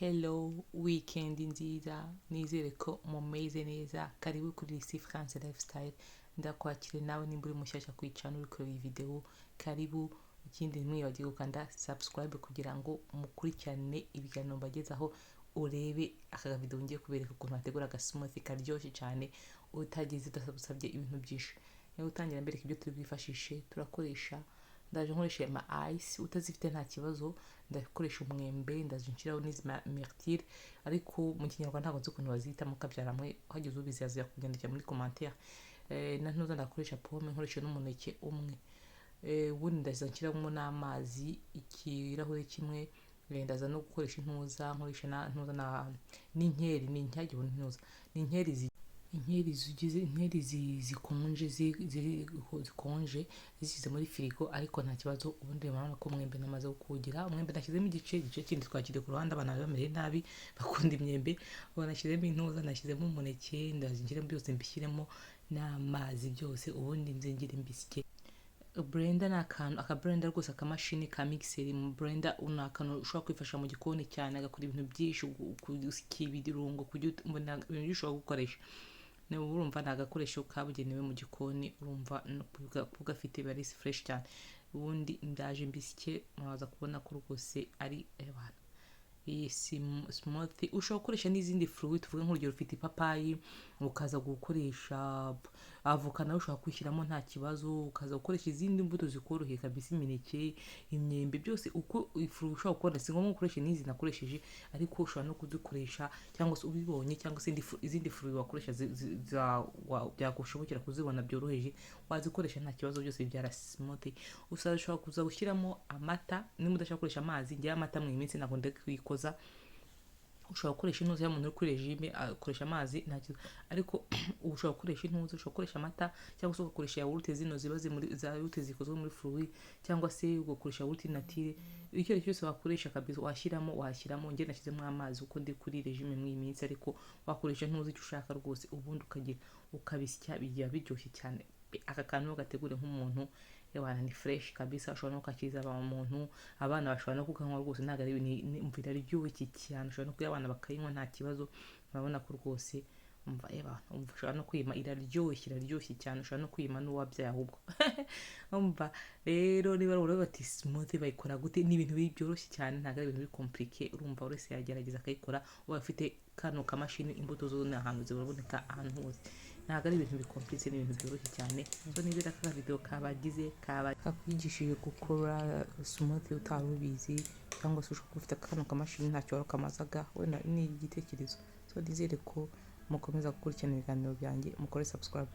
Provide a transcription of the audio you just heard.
Hello, weekend nziza, nizere ko mumeze neza, karibu kuri Isi France Lifestyle, ndakwakire nawe nimba uri mushyashya kwicana uri kureba iyi video, karibu, ikindi ntimwibagirwe gukanda subscribe kugira ngo mukurikirane ibiganiro mbagezaho, urebe aka video ngiye kubereka ukuntu bategura agasmoothie karyoshye cyane, utagize udasabye ibintu byinshi. Niba utangira mbereka ibyo turi bwifashishe, turakoresha ndaje nkoresha ama ice, utazifite nta kibazo, ndakoresha umwembe, ndaje nshiraho n'izi myrtille, ariko mu kinyarwanda ntabwo nzi ukuntu bazita mukabyaramwe, hagize ubizi yaza kugendekera muri commentaire. Na ntuza ndakoresha pomme, nkoresha n'umuneke umwe. Ubundi ndaza nshyiramo n'amazi ikirahure kimwe, ndaza no gukoresha intuza, nkoresha na ntuza n'inkeri, n'inkeri inkeri zikonje zikonje zisize muri firigo, ariko nta kibazo. Ubundi murabona ko umwembe namaze kuwugira, umwembe nashyizemo igice kindi twakiriye ku ruhande, abana bamere nabi bakunda imyembe, ubu nashyizemo intuza, nashyizemo umuneke, ndazingira byose mbishyiremo n'amazi byose, ubundi nzengere mbisye. Blender ni aka blender rwose, akamashini ka mixer mu blender, ni akantu ushobora kwifasha mu gikoni cyane, agakora ibintu byinshi, gusya ibirungo, ibintu byinshi ushobora gukoresha. Niba urumva ni agakoresho kabugenewe mu gikoni, urumva gafite bari fresh cyane. Ubundi ndaje mbisye, muraza kubona ko rwose ari abantu iyi smoothie. Ushobora gukoresha n'izindi fruit, tuvuge nk'urugero ufite ipapayi, ukaza gukoresha avoka, nawe ushobora kwishyiramo nta kibazo, ukaza gukoresha izindi mbuto zikoroheye kabisa, imineke, imyembe, byose uko ifu ushobora gukora. Si ngombwa gukoresha n'izi nakoresheje, ariko ushobora no kuzikoresha cyangwa se ubibonye, cyangwa se izindi fruit wakoresha byagushobokera kuzibona byoroheje, wazikoresha nta kibazo, byose byara smoothie. Ushobora kuza gushyiramo amata, niba udashaka gukoresha amazi, njye amata mu minsi ntabwo ndakuyikoza. Ushobora gukoresha intuza y'umuntu uri kuri regime akoresha amazi nta kibazo, ariko ushobora gukoresha intuza, ushobora gukoresha amata, cyangwa se ugakoresha yawurute zino ziba muri za yawurute zikozwe muri fruit, cyangwa se ugakoresha yawurute nature. Icyo ari cyo cyose wakoresha kabisa washyiramo. Njye nashyizemo amazi uko ndi kuri regime muri iyi minsi, ariko wakoresha ntuzi icyo ushaka rwose, ubundi ukabisya, bigira biryoshye cyane. Aka kantu gategure nk'umuntu, yabana ni fresh kabisa, ushobora no kakiriza umuntu, abana bashobora no kukanywa rwose, ntago ari imvira ryoshye cyane, ushobora no kuya abana bakayinywa nta kibazo. Murabona ko rwose ushobora no kwima, iraryoshye cyane, ushobora no kwima n'uwabyaye ahubwo. Umva rero, niba urabona bati smoothie bayikora gute, ni ibintu byoroshye cyane, ntago ari ibintu biri compliqué, urumva wese yagerageza akayikora. Uba afite kano kamashini, imbuto zo ni ahantu ziboneka ahantu hose, ntago ari ibintu bikomplitse, ni ibintu byoroshye cyane. So nibera ka video kakwigishije gukora smoothie utari ubizi, cyangwa se ushobora ufite kano kamashini ntacyo wari ukamazaga, wenda ni igitekerezo. So nizere ko mukomeza gukurikirana ibiganiro byanjye, mukore subscribe.